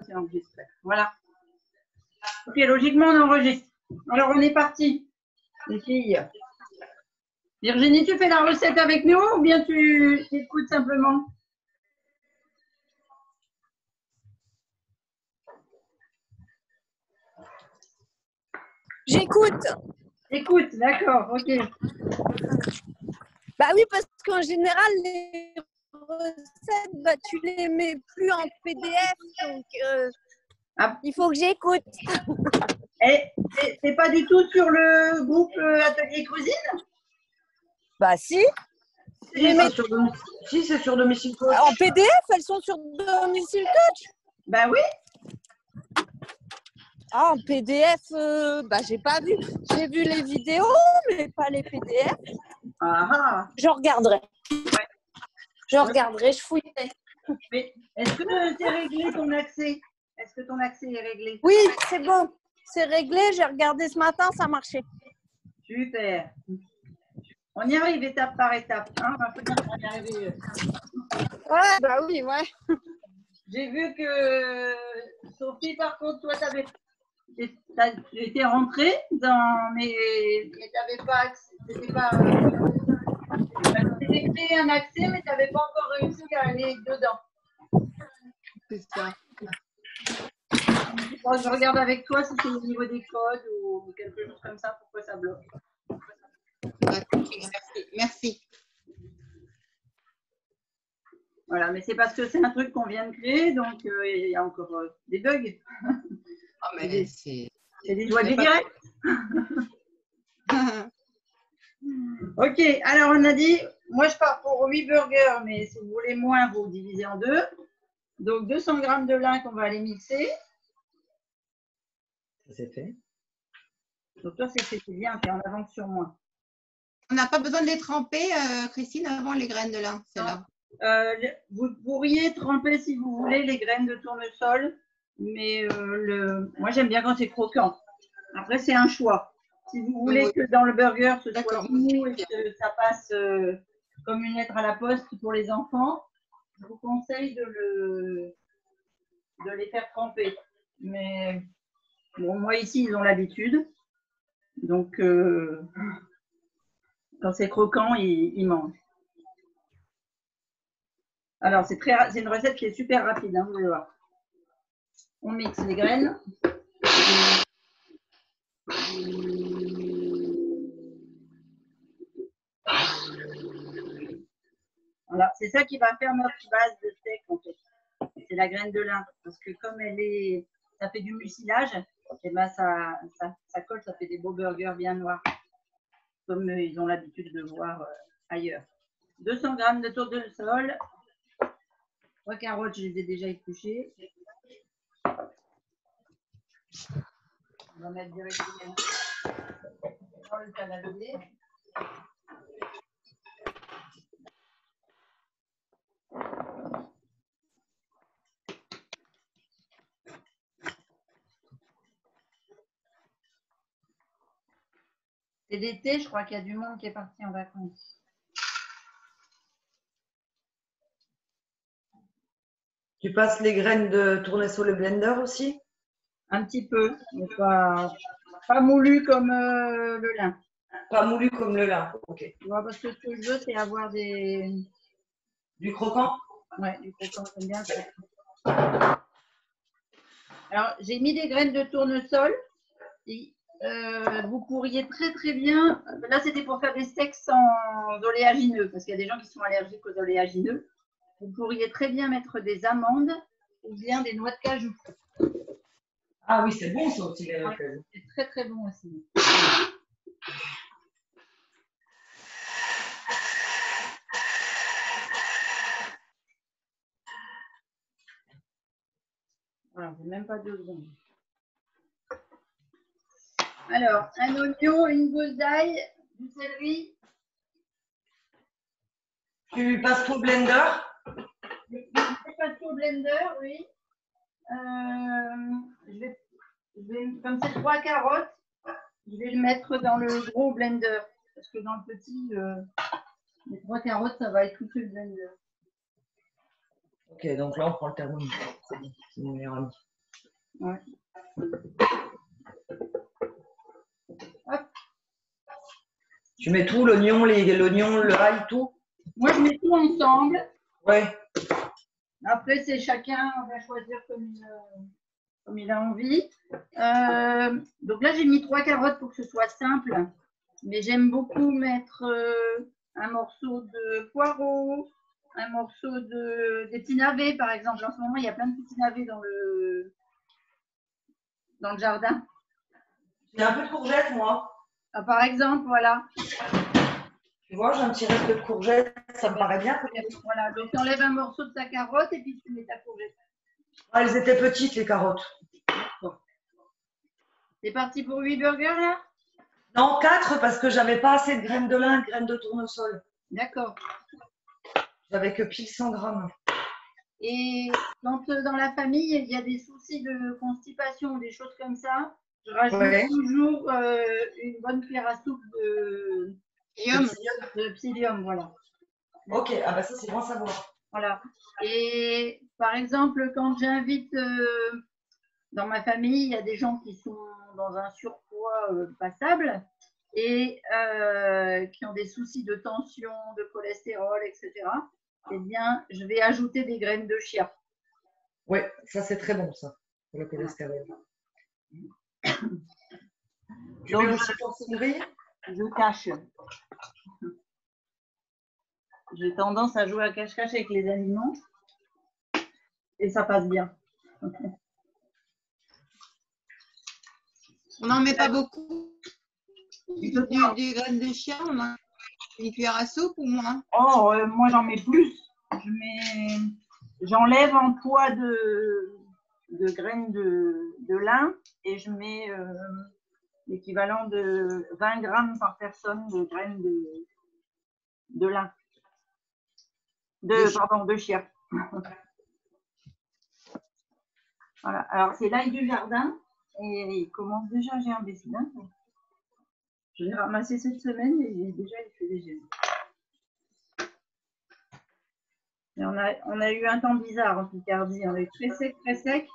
C'est enregistré. Voilà. Ok, logiquement, on enregistre. Alors, on est parti, les filles. Virginie, tu fais la recette avec nous ou bien tu écoutes simplement? J'écoute. Écoute, d'accord, ok. Bah oui, parce qu'en général, les recettes, bah, tu les mets plus en PDF, donc il faut que j'écoute. Et t'es pas du tout sur le groupe Atelier Cuisine? Bah si. Si, c'est sur Domicile Coach. En PDF, elles sont sur Domicile Coach. Bah oui. Ah, en PDF, bah j'ai pas vu. J'ai vu les vidéos, mais pas les PDF. Ah. Je regarderai. Ouais. Je regarderai, je fouillerai. Mais est-ce que c'est réglé ton accès? Est-ce que ton accès est réglé? Oui, c'est bon. C'est réglé. J'ai regardé ce matin, ça marchait. Super. On y arrive étape par étape. Hein, on va y arriver. Ouais, bah oui, ouais. J'ai vu que Sophie, par contre, toi, tu étais rentrée mais tu n'avais pas accès. Tu avais créé un accès, mais tu n'avais pas encore réussi à aller dedans. C'est ça. Je regarde avec toi si c'est au niveau des codes ou quelque chose comme ça, pourquoi ça bloque. Merci. Voilà, mais c'est parce que c'est un truc qu'on vient de créer, donc il y a encore des bugs. Oh, mais c'est des joies du direct. Ok, alors on a dit, moi je pars pour 8 burgers, mais si vous voulez moins, vous divisez en deux. Donc 200 g de lin qu'on va aller mixer. Ça c'est fait. Donc toi, c'est bien, tu es en avance sur moi. On n'a pas besoin de les tremper, Christine, avant les graines de lin, celle-là. Vous pourriez tremper, si vous voulez, les graines de tournesol, mais moi j'aime bien quand c'est croquant. Après, c'est un choix. Si vous voulez que dans le burger, ce soit mou et que ça passe comme une lettre à la poste pour les enfants, je vous conseille de les faire tremper. Mais bon, moi ici, ils ont l'habitude. Donc, quand c'est croquant, ils mangent. Alors, c'est une recette qui est super rapide, hein, vous allez voir. On mixe les graines. Voilà, c'est ça qui va faire notre base de steak en fait. C'est la graine de lin. Parce que comme ça fait du mucilage, et ben ça colle, ça fait des beaux burgers bien noirs. Comme ils ont l'habitude de voir ailleurs. 200 g de tournesol. 3 carottes, je les ai déjà épluchées. On va mettre directement dans le saladier. C'est l'été, je crois qu'il y a du monde qui est parti en vacances. Tu passes les graines de tournesol au blender aussi? Un petit peu, mais pas moulu comme le lin. Pas moulu comme le lin, ok. Tu vois, parce que ce que je veux, c'est avoir du croquant? Ouais, du croquant, j'aime bien ça. Alors, j'ai mis des graines de tournesol. Et, vous pourriez très très bien, là c'était pour faire des steaks sans oléagineux, parce qu'il y a des gens qui sont allergiques aux oléagineux. Vous pourriez très bien mettre des amandes ou bien des noix de cajou. Ah oui, c'est bon ça aussi, les noix de cajou. C'est très très bon aussi. Voilà, c'est même pas 2 secondes. Alors, un oignon, une gousse d'ail, du céleri. Tu passes tout au blender? Je passe tout au blender, oui. Comme c'est 3 carottes, je vais le mettre dans le gros blender. Parce que dans le petit, les 3 carottes, ça va étouffer le blender. Ok, donc là, on prend le thermomètre. C'est bon, c'est mon meilleur ami. Ouais. Hop. Tu mets tout, l'oignon, le ail, tout? Moi, je mets tout ensemble. Ouais. Après, c'est chacun va choisir comme il a envie. Donc là, j'ai mis 3 carottes pour que ce soit simple. Mais j'aime beaucoup mettre un morceau de poireau, un morceau des petits navets, par exemple. En ce moment, il y a plein de petits navets dans le jardin. J'ai un peu de courgette, moi. Ah, par exemple, voilà. Tu vois, j'ai un petit reste de courgette, ça me paraît bien. Voilà, donc tu enlèves un morceau de ta carotte et puis tu mets ta courgette. Ah, elles étaient petites, les carottes. C'est parti pour 8 burgers, là? Non, 4 parce que j'avais pas assez de graines de lin, de graines de tournesol. D'accord. J'avais que pile 100 grammes. Et quand dans la famille, il y a des soucis de constipation ou des choses comme ça, je rajoute toujours une bonne cuillère à soupe de psyllium, voilà. Ok, ah bah ça c'est bon à savoir. Voilà. Et par exemple, quand j'invite dans ma famille, il y a des gens qui sont dans un surpoids passable et qui ont des soucis de tension, de cholestérol, etc. Eh bien, je vais ajouter des graines de chia. Oui, ça c'est très bon ça, pour le cholestérol. Tu mets aussi ton céleri? Je cache. J'ai tendance à jouer à cache-cache avec les aliments et ça passe bien. On n'en met pas beaucoup. Du graines de chia, on a une cuillère à soupe ou moins? Oh, moi j'en mets plus. J'enlève un poids de graines de lin et je mets l'équivalent de 20 grammes par personne de graines de lin. De chia. Voilà. Alors c'est l'ail du jardin et il commence déjà à germer. Je l'ai ramassé cette semaine et déjà il fait des germes. Et on a eu un temps bizarre en Picardie, on est très sec, très sec.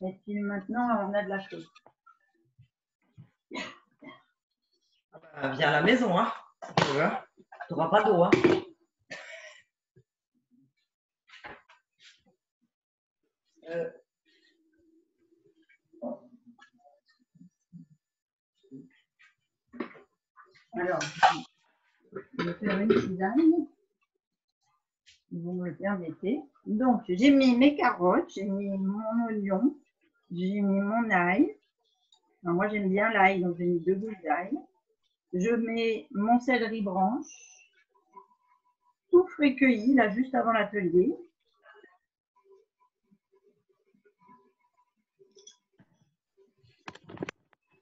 Et puis maintenant, on a de la chose. Viens à la maison, hein. Tu n'auras pas d'eau, hein. Alors, je vais faire une tisane. Vous me le permettez. Donc, j'ai mis mes carottes, j'ai mis mon oignon, j'ai mis mon ail. Alors, moi, j'aime bien l'ail, donc j'ai mis 2 gousses d'ail. Je mets mon céleri branche, tout frais cueilli, là, juste avant l'atelier.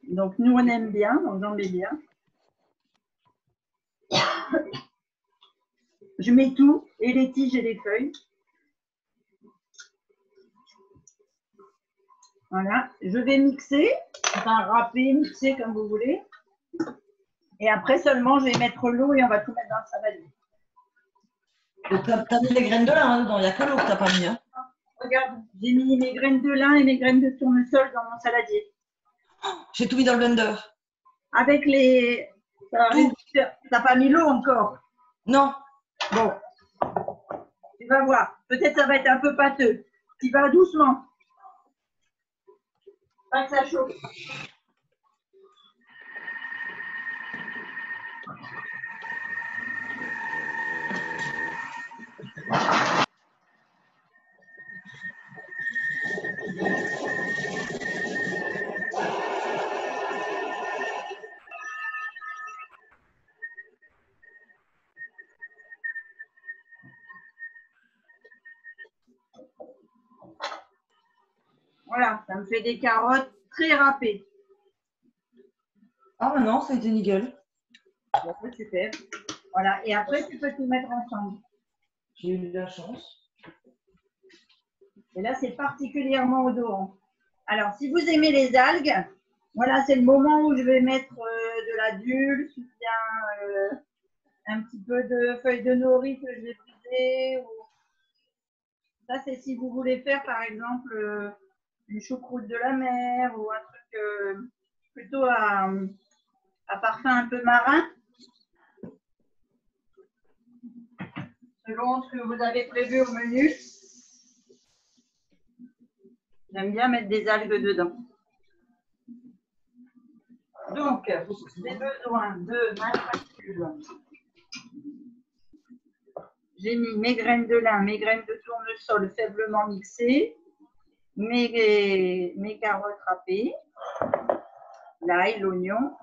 Donc, nous, on aime bien, donc j'en mets bien. Je mets tout, et les tiges et les feuilles. Voilà, je vais mixer, enfin râper, mixer comme vous voulez. Et après seulement, je vais mettre l'eau et on va tout mettre dans le saladier. Donc, tu as mis les graines de lin dedans, il n'y a que l'eau que tu n'as pas mis. Hein. Regarde, j'ai mis mes graines de lin et mes graines de tournesol dans mon saladier. J'ai tout mis dans le blender. Avec les... T'as pas mis l'eau encore? Non. Bon, tu vas voir. Peut-être ça va être un peu pâteux. Tu vas doucement. Pas que ça chauffe. Voilà, ça me fait des carottes très râpées. Ah, non, ça a été nickel. Bon, super. Voilà, et après, tu peux tout mettre ensemble. J'ai eu de la chance. Et là, c'est particulièrement odorant. Alors, si vous aimez les algues, voilà, c'est le moment où je vais mettre de la dulce, ou bien un petit peu de feuilles de nori que je vais briser, ou Ça, c'est si vous voulez faire, par exemple, une choucroute de la mer ou un truc plutôt à parfum un peu marin. Selon ce que vous avez prévu au menu. J'aime bien mettre des algues dedans. Donc, j'ai besoin de ma spatule. J'ai mis mes graines de lin, mes graines de tournesol faiblement mixées, mes carottes râpées, l'ail, l'oignon.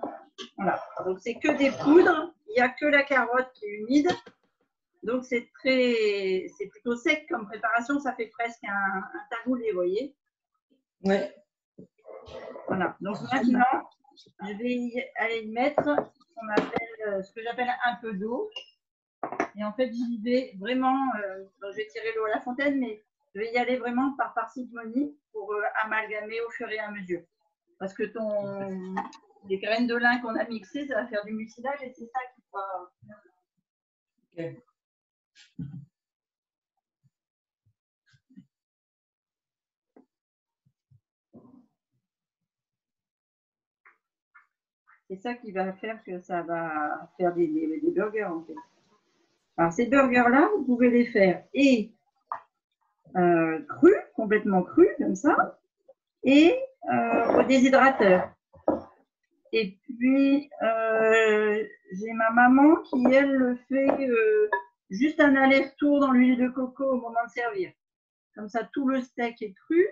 Voilà. Donc, c'est que des poudres. Il n'y a que la carotte qui est humide. Donc, c'est plutôt sec comme préparation. Ça fait presque un taboulé, vous voyez. Ouais. Voilà. Donc, maintenant, je vais aller y mettre ce que j'appelle un peu d'eau. Et en fait, j'y vais vraiment, je vais tirer l'eau à la fontaine, mais je vais y aller vraiment par parcimonie pour amalgamer au fur et à mesure. Parce que les graines de lin qu'on a mixées, ça va faire du mucilage et c'est ça qui va. Okay. C'est ça qui va faire que ça va faire des burgers en fait. Alors ces burgers-là, vous pouvez les faire crus, complètement crus comme ça, et au déshydrateur. Et puis j'ai ma maman qui elle le fait juste un aller-retour dans l'huile de coco au moment de servir. Comme ça tout le steak est cru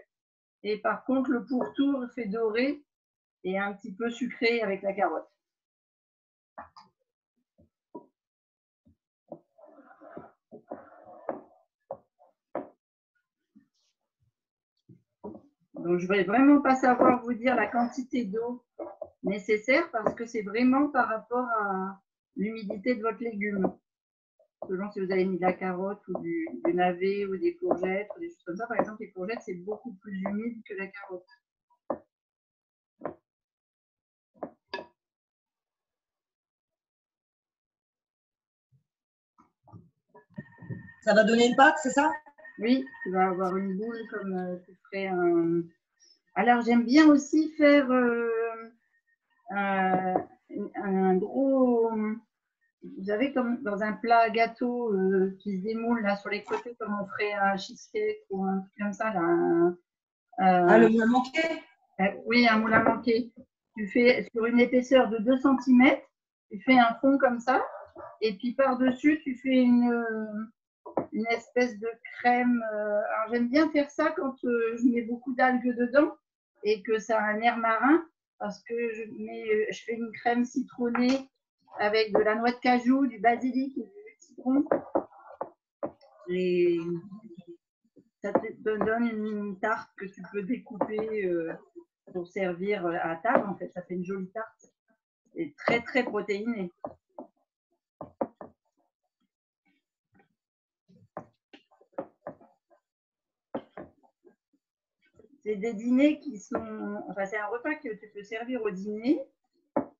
et par contre le pourtour fait doré et un petit peu sucré avec la carotte. Donc, je ne vais vraiment pas savoir vous dire la quantité d'eau nécessaire parce que c'est vraiment par rapport à l'humidité de votre légume. Selon si vous avez mis de la carotte ou du navet ou des courgettes ou des choses comme ça. Par exemple, les courgettes, c'est beaucoup plus humide que la carotte. Ça va donner une pâte, c'est ça? Oui, tu vas avoir une boule comme tu ferais un. Alors, j'aime bien aussi faire un gros. Vous savez, comme dans un plat gâteau qui se démoule là sur les côtés, comme on ferait un cheesecake ou un truc comme ça. Là, le moule à manquer? Oui, un moule à manquer. Tu fais sur une épaisseur de 2 cm, tu fais un fond comme ça, et puis par-dessus, tu fais une espèce de crème. Alors, j'aime bien faire ça quand je mets beaucoup d'algues dedans et que ça a un air marin, parce que je fais une crème citronnée avec de la noix de cajou, du basilic et du citron. Ça te donne une tarte que tu peux découper pour servir à table. En fait, ça fait une jolie tarte. Et très, très protéinée. C'est des dîners qui sont. Enfin, c'est un repas que tu peux servir au dîner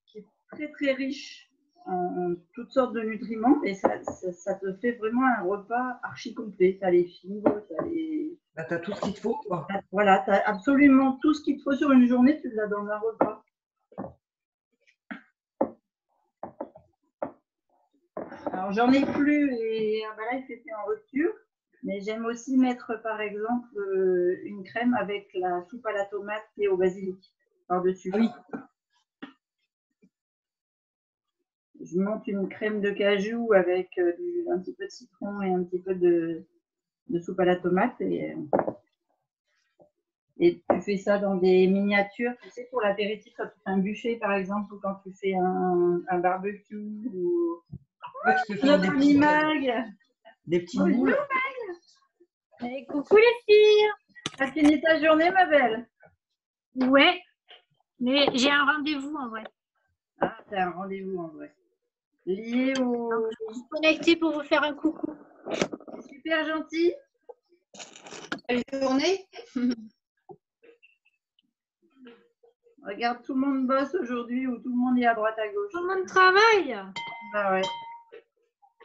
qui est très, très riche en toutes sortes de nutriments et ça te fait vraiment un repas archi complet. Tu as les fibres, tu as les. Bah, tu as tout ce qu'il te faut, quoi. Voilà, tu as absolument tout ce qu'il te faut sur une journée, tu l'as dans un repas. Alors, j'en ai plus et là, il était en rupture. Mais j'aime aussi mettre, par exemple, une crème avec la soupe à la tomate et au basilic par-dessus. Ah oui. Je monte une crème de cajou avec un petit peu de citron et un petit peu de soupe à la tomate. Et tu fais ça dans des miniatures, tu sais, pour l'apéritif, quand tu fais un buffet, par exemple, ou quand tu fais un barbecue. Ou... Ouais, tu peux faire des petites boules. Hey, coucou les filles. T'as fini ta journée, ma belle? Ouais, mais j'ai un rendez-vous en vrai. Ah, t'as un rendez-vous en vrai. Lié au... Donc, je suis connectée pour vous faire un coucou. C'est super gentil. Belle journée. Regarde, tout le monde bosse aujourd'hui ou tout le monde est à droite à gauche. Tout le monde travaille. Bah ouais.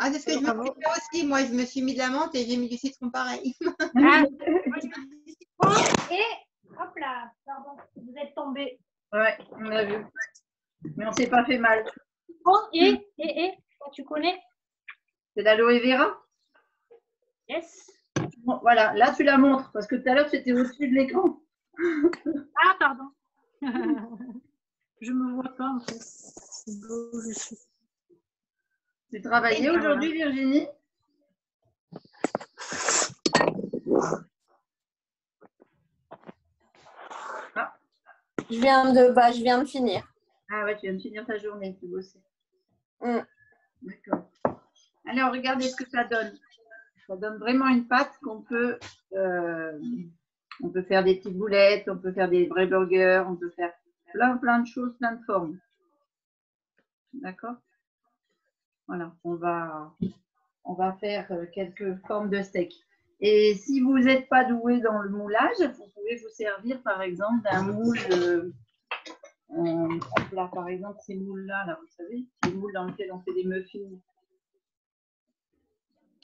Ah, c'est ce que je me suis fait aussi. Moi, je me suis mis de la menthe et j'ai mis du citron pareil. Ah, moi, je mets du citron et hop là, pardon, vous êtes tombé. Ouais, on a vu. Mais on s'est pas fait mal. Bon, tu connais? C'est l'aloe vera? Yes. Bon, voilà, là tu la montres parce que tout à l'heure c'était au-dessus de l'écran. Ah, pardon. Je me vois pas en fait. Où je suis. Tu travaillais aujourd'hui, Virginie? Ah. Je viens de finir. Ah ouais, tu viens de finir ta journée, tu bossais. D'accord. Alors, regardez ce que ça donne. Ça donne vraiment une pâte qu'on peut, on peut faire des petites boulettes, on peut faire des vrais burgers, on peut faire plein de choses, plein de formes. D'accord? Voilà, on va faire quelques formes de steak. Et si vous n'êtes pas doué dans le moulage, vous pouvez vous servir par exemple d'un moule. Là, par exemple, ces moules-là, là, vous savez, ces moules dans lesquels on fait des muffins.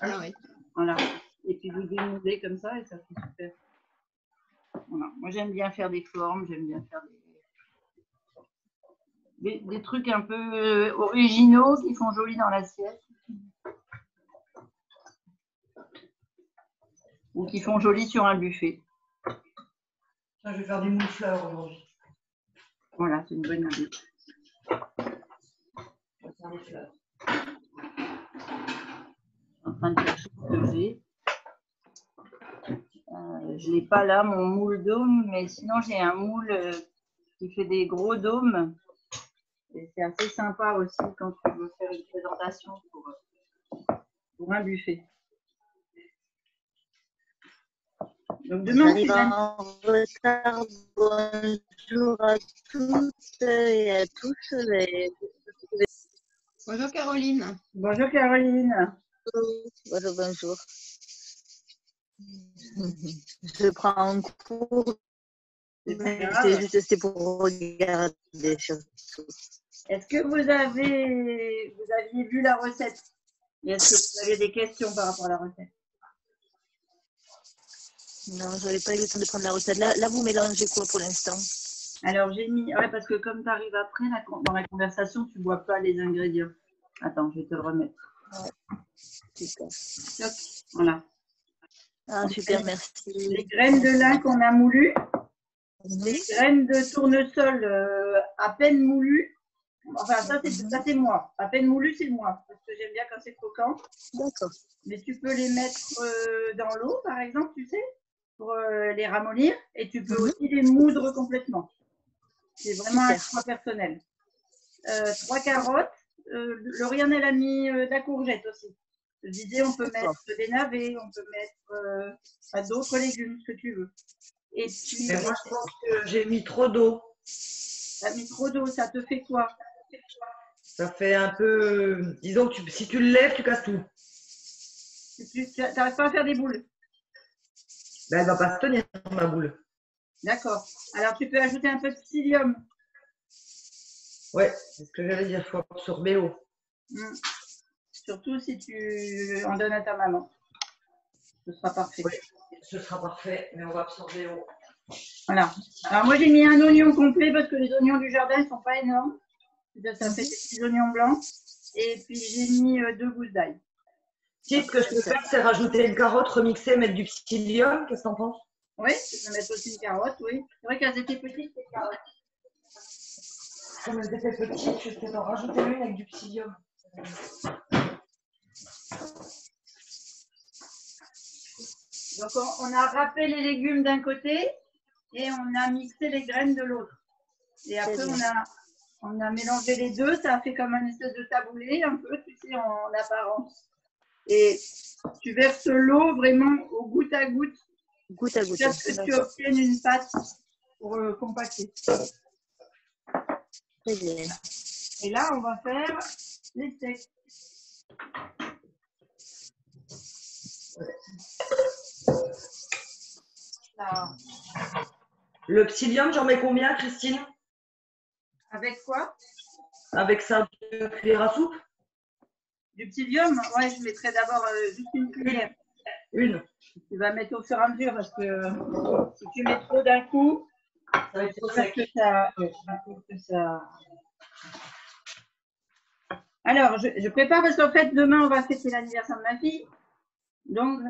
Ah oui. Voilà. Et puis vous démoulez comme ça et ça fait super. Voilà. Moi, j'aime bien faire des formes, j'aime bien faire des trucs un peu originaux qui font joli dans l'assiette. Ou qui font joli sur un buffet. Je vais faire des moules fleurs aujourd'hui. Voilà, c'est une bonne idée. Je vais faire des fleurs. En train de chercher ce que j'ai. Je n'ai pas là mon moule dôme, mais sinon j'ai un moule qui fait des gros dômes. Et c'est assez sympa aussi quand tu veux faire une présentation pour un buffet. Donc demain, j'arrive en retard. Bonjour à toutes et à tous. Bonjour Caroline. Bonjour Caroline. Bonjour. Je prends un cours. C'est pour regarder surtout. Est-ce que vous aviez vu la recette? Et est-ce que vous avez des questions par rapport à la recette? Non, je n'avais pas eu le temps de prendre la recette. Là, vous mélangez quoi pour l'instant? Alors, j'ai mis... Ouais, parce que comme tu arrives après, dans la conversation, tu ne vois pas les ingrédients. Attends, je vais te le remettre. Ouais. Super. Hop, voilà. Ah, super, merci. Les graines de lin qu'on a moulues. Les graines de tournesol à peine moulues. Enfin, ça, c'est moi. À peine moulu, c'est moi. Parce que j'aime bien quand c'est croquant. D'accord. Mais tu peux les mettre dans l'eau, par exemple, tu sais, pour les ramollir. Et tu peux aussi les moudre complètement. C'est vraiment un choix personnel. 3 carottes. Lauriane, elle a mis de la courgette aussi. Je disais, on peut mettre des navets, on peut mettre d'autres légumes, ce que tu veux. Et puis, mais moi, je pense que j'ai mis trop d'eau. Tu as mis trop d'eau, ça te fait quoi? Ça fait un peu… Disons que si tu le lèves, tu casses tout. Tu n'arrives pas à faire des boules? Ben, elle ne va pas se tenir, ma boule. D'accord. Alors, tu peux ajouter un peu de psyllium. Ouais, c'est ce que j'allais dire, il faut absorber l'eau. Surtout si tu en donnes à ta maman. Ce sera parfait. Oui, ce sera parfait, mais on va absorber l'eau. Voilà. Alors, moi, j'ai mis un oignon complet parce que les oignons du jardin ne sont pas énormes. Ça fait des petits oignons blancs. Et puis, j'ai mis 2 gousses d'ail. Si, ce que je peux faire, c'est rajouter une carotte, remixer, mettre du psyllium. Qu'est-ce que tu en penses? Oui, tu peux mettre aussi une carotte, oui. C'est vrai qu'elles étaient petites, ces carottes. Comme elles étaient petites, je vais peut-être en rajouter une avec du psyllium. Donc, on a râpé les légumes d'un côté et on a mixé les graines de l'autre. Et après, on a mélangé les deux. Ça a fait comme un espèce de taboulé, un peu, tu sais, en apparence. Et tu verses l'eau vraiment au goutte à goutte. Goutte à goutte. Jusqu'à ce que tu obtiennes une pâte pour compacter. Très bien. Et là, on va faire les steaks. Là. Le psyllium, j'en mets combien, Christine? Avec quoi? Avec ça, 2 cuillères à soupe? Du psyllium, ouais, je mettrai d'abord juste une cuillère. Une. Tu vas mettre au fur et à mesure parce que si tu mets trop d'un coup, Ça va être trop sec. que ça... Alors, je prépare parce qu'en fait, demain, on va fêter l'anniversaire de ma fille. Donc,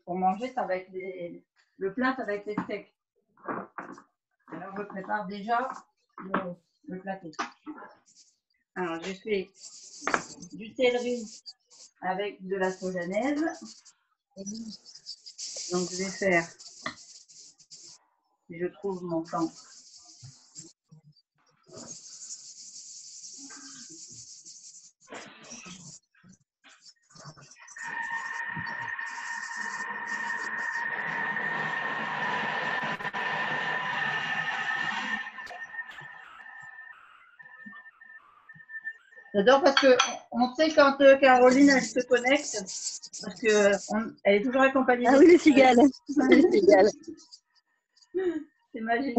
pour manger, ça va être le plat, ça va être les steaks. Alors, je prépare déjà le plateau. Alors, j'ai fait du céleri avec de la solanaise. Donc, je vais faire, si je trouve mon temps. J'adore parce qu'on sait quand Caroline elle se connecte, parce qu'elle est toujours accompagnée. Ah oui, les cigales. Les cigales. C'est magique.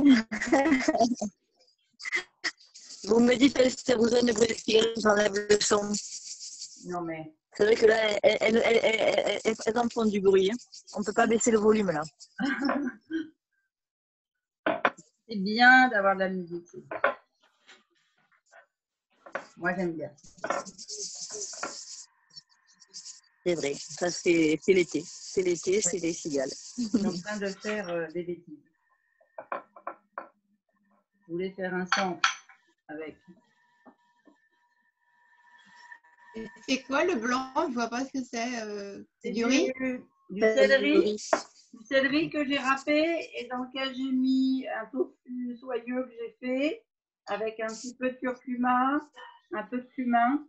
Vous me dites si ça vous donne le bruit des cigales, j'enlève le son. Non mais. C'est vrai que là, elles en font du bruit. Hein. On ne peut pas baisser le volume là. C'est bien d'avoir de la musique. Moi, j'aime bien. C'est vrai, ça c'est l'été. C'est l'été, c'est les cigales. Je suis en train de faire des bêtises. Je voulais faire un centre avec. C'est quoi le blanc? Je ne vois pas ce que c'est. C'est du riz? Du céleri. Du céleri que j'ai râpé et dans lequel j'ai mis un tofu soyeux que j'ai fait avec un petit peu de curcuma, un peu de cumin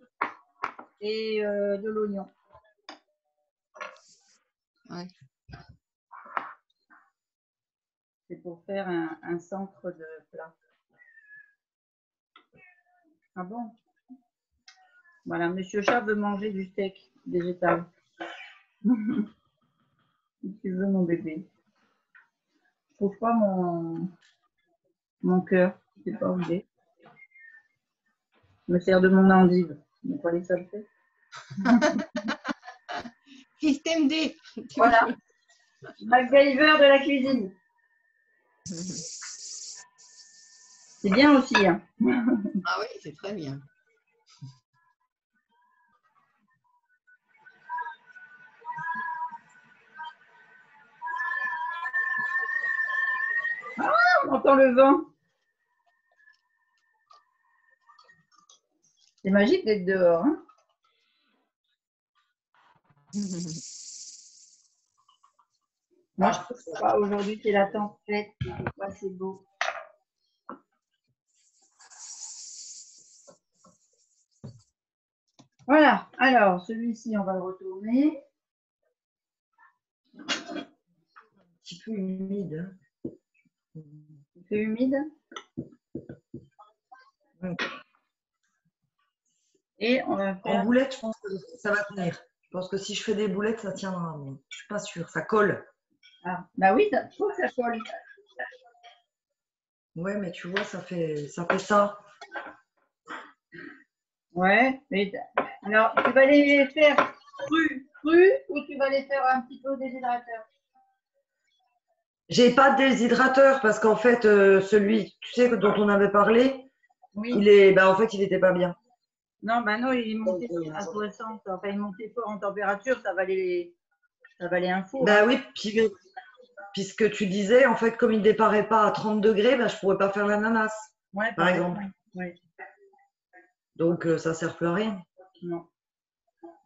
et de l'oignon. Ouais. C'est pour faire un centre de plat. Ah bon? Voilà, Monsieur Chat veut manger du steak végétal. Si tu veux, mon bébé. Je trouve pas mon cœur. Je sais pas où il est. Je me sers de mon endive. Mais pas les saletés. Système D. Voilà. MacGyver de la cuisine. C'est bien aussi. Hein. Ah oui, c'est très bien. Ah, on entend le vent. C'est magique d'être dehors. Hein. Moi, je trouve pas. Aujourd'hui, c'est la tempête. C'est beau. Voilà. Alors, celui-ci, on va le retourner. Un petit peu humide. C'est humide. Et on va faire... En boulette, je pense que ça va tenir. Je pense que si je fais des boulettes, ça tiendra. Mais je suis pas sûre. Ça colle. Ah, bah oui, je trouve que ça colle. Ouais, mais tu vois, ça fait ça. Ouais. Mais... Alors, tu vas les faire crus ou tu vas les faire un petit peu au déshydrateur? J'ai pas de déshydrateur parce qu'en fait, celui, tu sais, dont on avait parlé, Oui. En fait, il était pas bien. Non, bah non, il est monté à 60. Enfin, il est monté fort en température, ça valait un four. Bah oui, puisque tu disais, en fait, comme il ne déparait pas à 30 degrés, bah, je pourrais pas faire l'ananas, ouais, par exemple. Ouais. Donc, ça sert plus à rien. Non.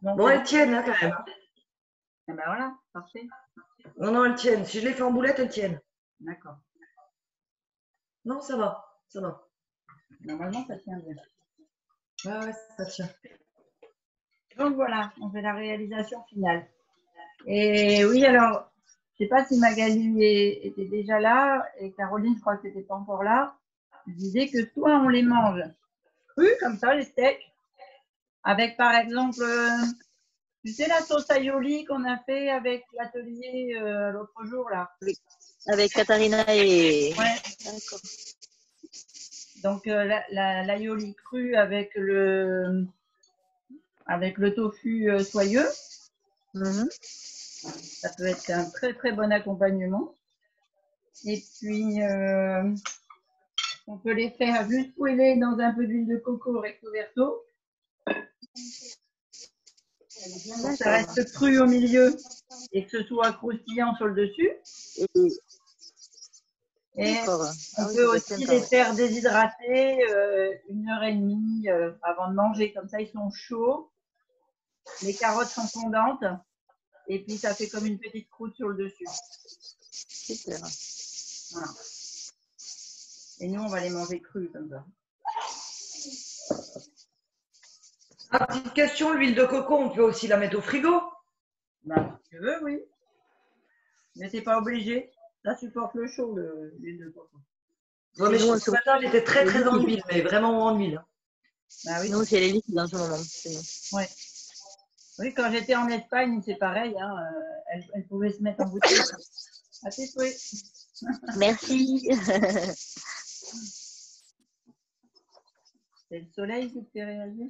Donc, bon, elles tiennent hein, quand même. Eh ben voilà, parfait. Non, elles tiennent. Si je les fais en boulette, elles tiennent. D'accord. Non, ça va. Normalement, ça tient bien. Ouais, ça tient. Donc voilà, on fait la réalisation finale. Et oui, alors, je ne sais pas si Magali était déjà là, et Caroline, je crois que tu n'étais pas encore là. Je disais que soit on les mange crus, comme ça, les steaks, avec par exemple, tu sais, la sauce aioli qu'on a fait avec l'atelier l'autre jour, là. Oui. Avec Katharina et... Ouais. D'accord. Donc, l'aioli cru avec le avec le tofu soyeux. Mhm. Ça peut être un très très bon accompagnement. Et puis, on peut les faire juste poêler dans un peu d'huile de coco recto verso. Ça reste cru au milieu et que ce soit croustillant sur le dessus. Et on peut aussi les faire déshydrater 1h30 avant de manger. Comme ça, ils sont chauds. Les carottes sont fondantes. Et puis, ça fait comme une petite croûte sur le dessus. Super. Voilà. Et nous, on va les manger crus comme ça. Ah, petite question, l'huile de coco, on peut aussi la mettre au frigo? Ben, si tu veux, oui. Mais c'est pas obligé. Ça supporte le chaud, l'huile de coco. Ouais, mais ce matin, j'étais très très en huile, mais vraiment en huile. Bah oui. Nous, c'est les liquides dans ce moment. Ouais. Oui, quand j'étais en Espagne, c'est pareil. Hein, elle pouvait se mettre en bouteille. À tes souhaits. Merci. C'est le soleil qui te fait réagir?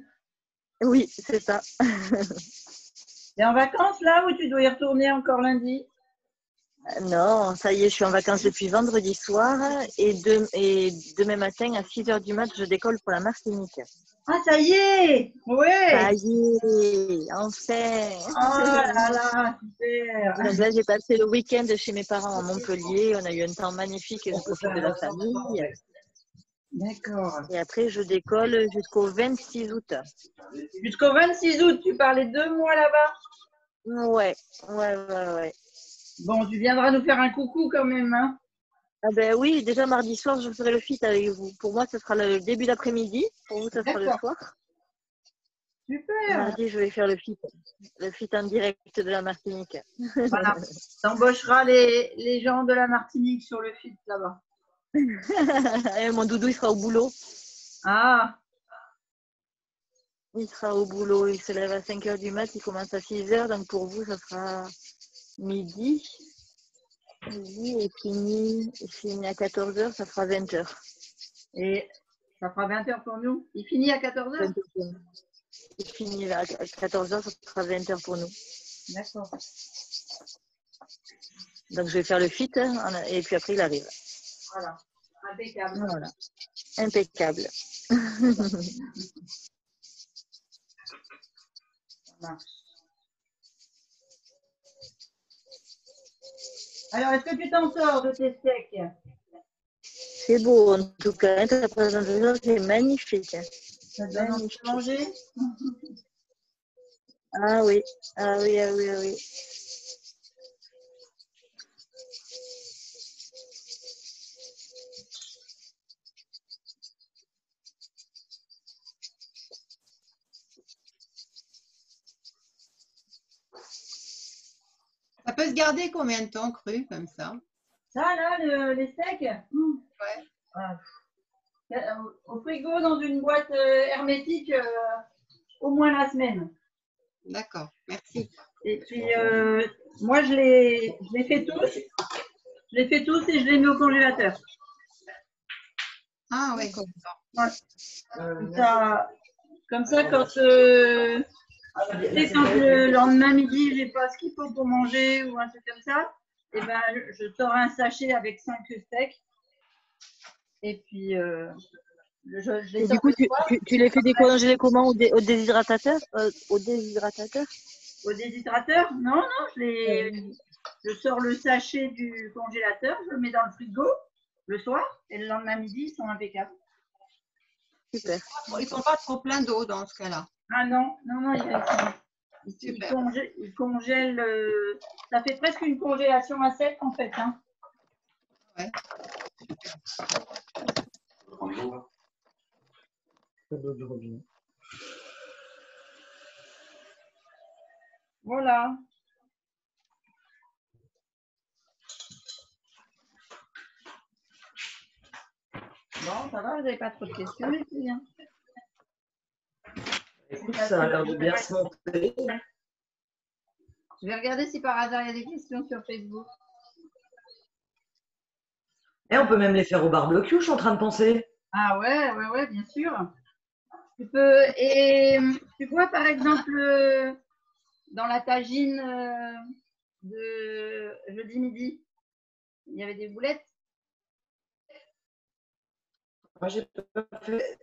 Oui, c'est ça. T'es en vacances là ou tu dois y retourner encore lundi? Non, ça y est, je suis en vacances depuis vendredi soir et demain matin à 6h du mat, je décolle pour la Martinique. Ah, ça y est! Ouais! Ça y est, enfin! Oh là là, super! Donc là, j'ai passé le week-end chez mes parents à Montpellier. On a eu un temps magnifique et je profite de la famille. D'accord. Et après, je décolle jusqu'au 26 août. Jusqu'au 26 août, tu parlais 2 mois là-bas? Ouais. Bon, tu viendras nous faire un coucou quand même, hein? Ah ben oui, déjà mardi soir, je ferai le fit avec vous. Pour moi, ce sera le début d'après-midi. Pour vous, ce sera le soir. Super! Mardi, je vais faire le fit en direct de la Martinique. Voilà. T'embaucheras les gens de la Martinique sur le fit là-bas. Mon doudou, il sera au boulot. Ah! Il sera au boulot. Il se lève à 5h du mat. Il commence à 6h. Donc pour vous, ça sera midi. Et finit à 14h, ça fera 20h. Et ça fera 20h pour nous. Il finit à 14h? Il finit à 14h, ça fera 20h pour nous. D'accord. Donc je vais faire le fit et puis après il arrive. Voilà. Impeccable. Voilà. Impeccable. Ça marche. Alors, est-ce que tu t'en sors de tes steaks? C'est beau, en tout cas. Ta présentation, c'est magnifique. Ça te donne envie de manger? Ah oui. Ah oui. Ça peut se garder combien de temps cru comme ça? Ça, là, les steaks? Ouais. Au frigo, dans une boîte hermétique, au moins la semaine. D'accord, merci. Et puis, moi, je les fais tous. Je les fais tous et je les mets au congélateur. Ah oui. Ouais. Comme ça, quand le lendemain midi, j'ai pas ce qu'il faut pour manger ou un truc comme ça, et ben, je sors un sachet avec 5 steaks. Et puis, je les sors. Du coup, tu les fais décongeler comment au déshydratateur? Au déshydratateur? Au déshydrateur? Non, je sors le sachet du congélateur, je le mets dans le frigo le soir et le lendemain midi, ils sont impeccables. Super. Ils ne sont pas trop pleins d'eau dans ce cas-là. Ah non, ils congèlent. Ça fait presque une congélation à sec en fait. Hein. Ouais. Voilà. Bon, ça va, vous n'avez pas trop de questions, les filles, hein? Écoute, ça a l'air de bien se monter. Je vais regarder si par hasard il y a des questions sur Facebook. Et on peut même les faire au barbecue, je suis en train de penser. Ah ouais, bien sûr. Tu peux, et tu vois, par exemple, dans la tagine de jeudi midi, il y avait des boulettes. Moi, j'ai pas fait.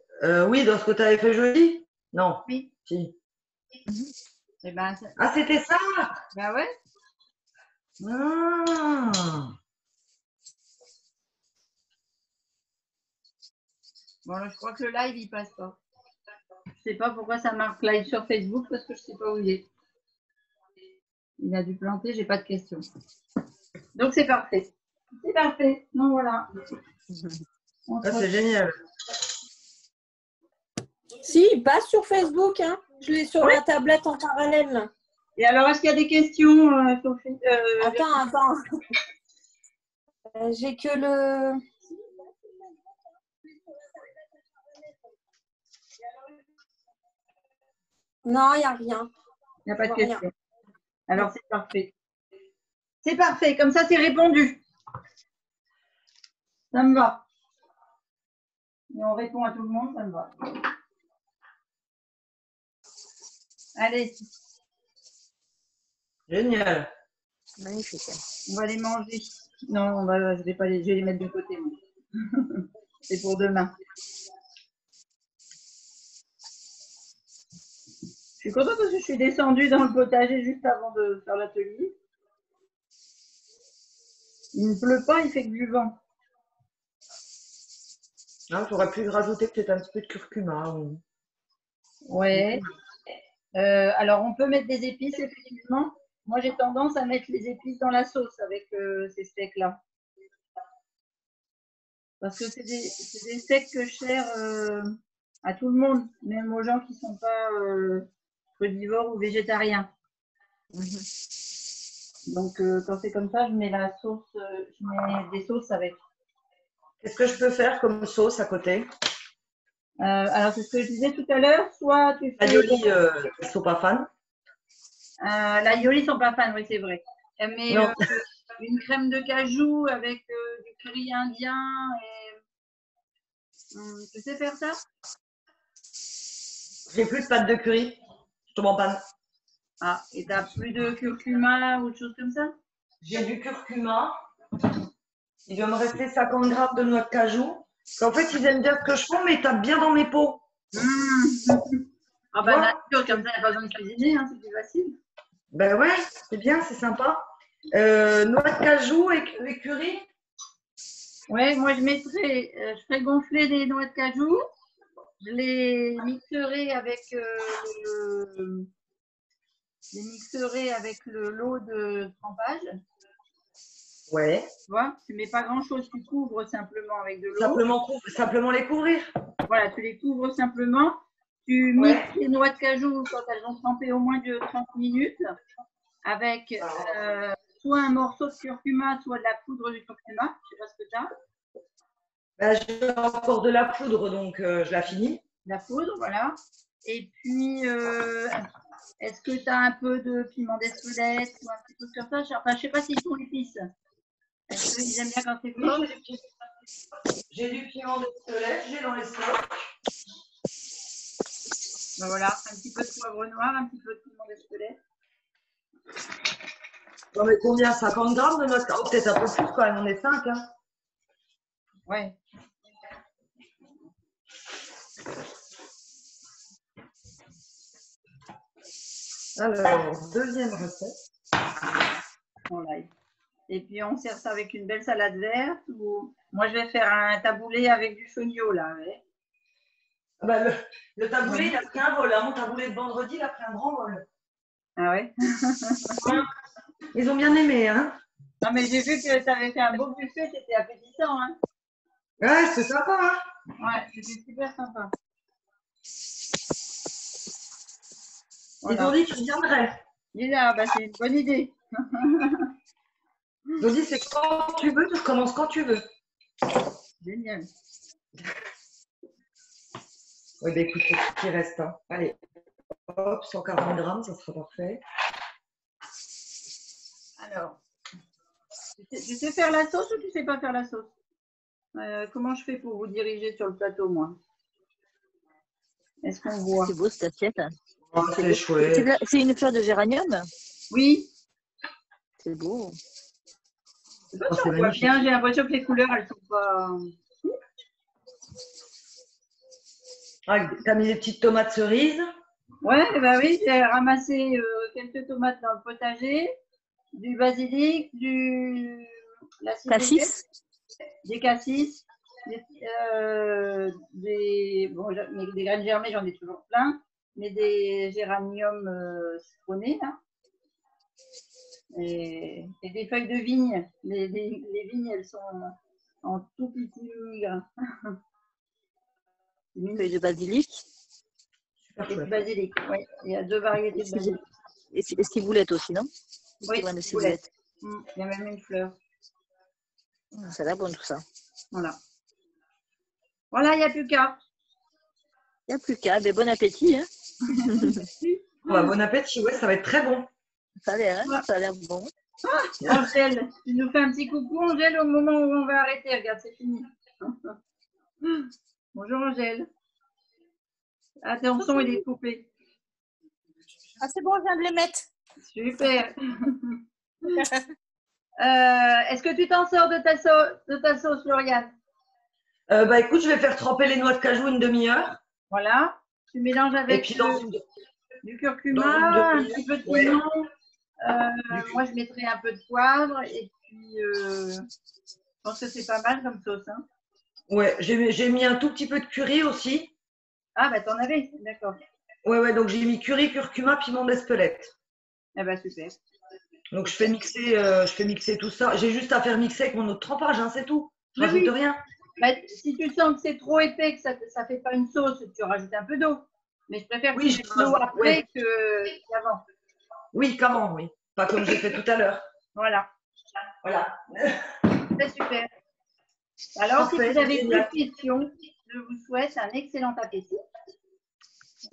Oui, dans ce que tu avais fait jeudi? Non. Oui. Si. Eh ben, Ah, c'était ça? Ben ouais. Ah. Bon, là, je crois que le live, il passe pas. Je sais pas pourquoi ça marque live sur Facebook parce que je sais pas où il est. Il a dû planter, j'ai pas de questions. Donc, c'est parfait. C'est parfait. Donc, voilà. Ah, c'est génial. Si, il passe sur Facebook. Hein. Je l'ai sur Oui. la tablette en parallèle. Là. Et alors, est-ce qu'il y a des questions, Sophie Attends. J'ai que le... Non, il n'y a rien. Il n'y a pas de Rien. questions. Alors, c'est parfait. C'est parfait. Comme ça, c'est répondu. Ça me va. Et on répond à tout le monde, ça me va. Allez, Génial. Magnifique. on va les manger. Non, je vais les mettre de côté. moi. C'est pour demain. Je suis contente parce que je suis descendue dans le potager juste avant de faire l'atelier. Il ne pleut pas, il fait que du vent. Ah, tu aurais pu rajouter peut-être un petit peu de curcuma. Ou... Ouais. Alors, on peut mettre des épices, effectivement. Moi, j'ai tendance à mettre les épices dans la sauce avec ces steaks-là. Parce que c'est des steaks que je sers à tout le monde, même aux gens qui ne sont pas frugivores ou végétariens. Donc, quand c'est comme ça, je mets la sauce, je mets des sauces avec. Qu'est-ce que je peux faire comme sauce à côté? Alors, c'est ce que je disais tout à l'heure. Soit tu fais… Aioli, ils ne sont pas fans. L'aïoli, ils ne sont pas fans, oui, c'est vrai. Mais Non. une crème de cajou avec du curry indien et… tu sais faire ça? J'ai plus de pâte de curry. Je tombe en panne. Ah, et tu n'as plus de curcuma ou de choses comme ça? J'ai du curcuma. Il doit me rester 50 grammes de noix de cajou. En fait, ils aiment bien ce que je fais, mais ils tapent bien dans mes pots. Ah bah nature, comme ça, il n'y a pas besoin de cuisiner, hein, c'est plus facile. Ben ouais, c'est bien, c'est sympa. Noix de cajou et curry. Ouais, moi je mettrais, je ferais gonfler des noix de cajou, je les mixerai avec l'eau de trempage. Ouais. Tu vois, tu mets pas grand chose, tu couvres simplement avec de l'eau. Simplement les couvrir. Voilà, tu les couvres simplement. Tu mixes les noix de cajou quand elles ont trempé au moins de 30 minutes avec soit un morceau de curcuma, soit de la poudre de curcuma. Je sais pas ce que tu as. Ben, j'ai encore de la poudre, donc je la finis. La poudre, voilà. Et puis, est-ce que tu as un peu de piment d'Espelette ou un petit peu comme ça? Enfin, je ne sais pas s'ils font l'épice. Est-ce qu'ils aiment bien quand c'est Non, cuit? j'ai du piment d'Espelette, j'ai dans les stocks. Ben voilà, un petit peu de poivre noir, un petit peu de piment d'Espelette. Non, mais combien? 50 grammes de noix de cajou? Oh, peut-être un peu plus quand même, on est 5. Hein. Ouais. Alors, deuxième recette. En live. Et puis, on sert ça avec une belle salade verte. Ou… Moi, je vais faire un taboulé avec du chognon, là. Ouais. Ah bah, le taboulé, il a pris un vol. Hein. Mon taboulé de vendredi, il a pris un grand vol. Ah ouais? Ils ont bien aimé, hein? Non, mais j'ai vu que tu avais fait un beau buffet, c'était appétissant, hein? Ouais, c'est sympa, hein? Ouais, c'était super sympa. Ils ont dit qu'ils viendraient. Lila, bah, c'est une bonne idée. Ils ont dit c'est quand tu veux, tu recommences quand tu veux. Génial. Oui, bah écoute, c'est ce qui reste. Hein. Allez, hop, 140 grammes, ça sera parfait. Alors, tu sais faire la sauce ou tu sais pas faire la sauce? Comment je fais pour vous diriger sur le plateau, moi? Est-ce qu'on voit? C'est beau cette assiette. Oh, c'est chouette. C'est une fleur de géranium? Oui. C'est beau. Je sais pas si on voit bien, j'ai l'impression que les couleurs, elles sont pas... Ah, t'as mis des petites tomates cerises? Ouais, bah oui, j'ai ramassé quelques tomates dans le potager, du basilic, la Cassis? des cassis, mais des graines germées, j'en ai toujours plein, mais des géraniums citronnés, là. Et des feuilles de vigne. Les vignes, elles sont en tout petit grain. Feuilles de basilic? Et du basilic, oui. Il y a 2 variétés de basilic. Et ciboulette aussi, non? Oui, de ciboulette. Il y a même une fleur. Ça a l'air bon tout ça. Voilà. Voilà, il n'y a plus qu'à. Il n'y a plus qu'à. Ben, bon appétit. Hein. Ouais, bon appétit, ouais, ça va être très bon. Ça a l'air, hein, ça a l'air bon. Angèle, tu nous fais un petit coucou, Angèle, au moment où on va arrêter. Regarde, c'est fini. Bonjour, Angèle. Ah, ton son, il est coupé. Ah, c'est bon, je viens de les mettre. Super. Est-ce que tu t'en sors de ta sauce, Lauriane? Bah écoute, je vais faire tremper les noix de cajou une demi-heure. Voilà. Tu mélanges avec Et puis du curcuma, un petit peu de piment. Moi, je mettrai un peu de poivre et puis je pense que c'est pas mal comme sauce. Hein. Ouais, j'ai mis un tout petit peu de curry aussi. Ah, bah t'en avais, d'accord. Ouais, donc j'ai mis curry, curcuma, piment d'Espelette. Eh bah super. Donc je fais mixer tout ça. J'ai juste à faire mixer avec mon eau de trempage, hein, c'est tout. Je rajoute rien. Bah, si tu sens que c'est trop épais, que ça ne fait pas une sauce, tu rajoutes un peu d'eau. Mais je préfère que tu mettes l'eau après qu'avant. Oui, qu'avant, oui. Pas comme j'ai fait tout à l'heure. Voilà. C'est super. Alors, Parfait, si vous avez plus de questions, je vous souhaite un excellent appétit.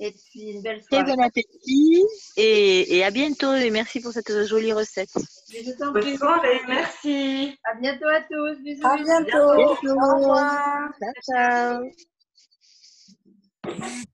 Et puis une belle soirée. Très bon appétit et à bientôt. Et merci pour cette jolie recette. Bonne soirée, merci. À bientôt à tous. Bisous. À bientôt. Au revoir. Ciao, ciao.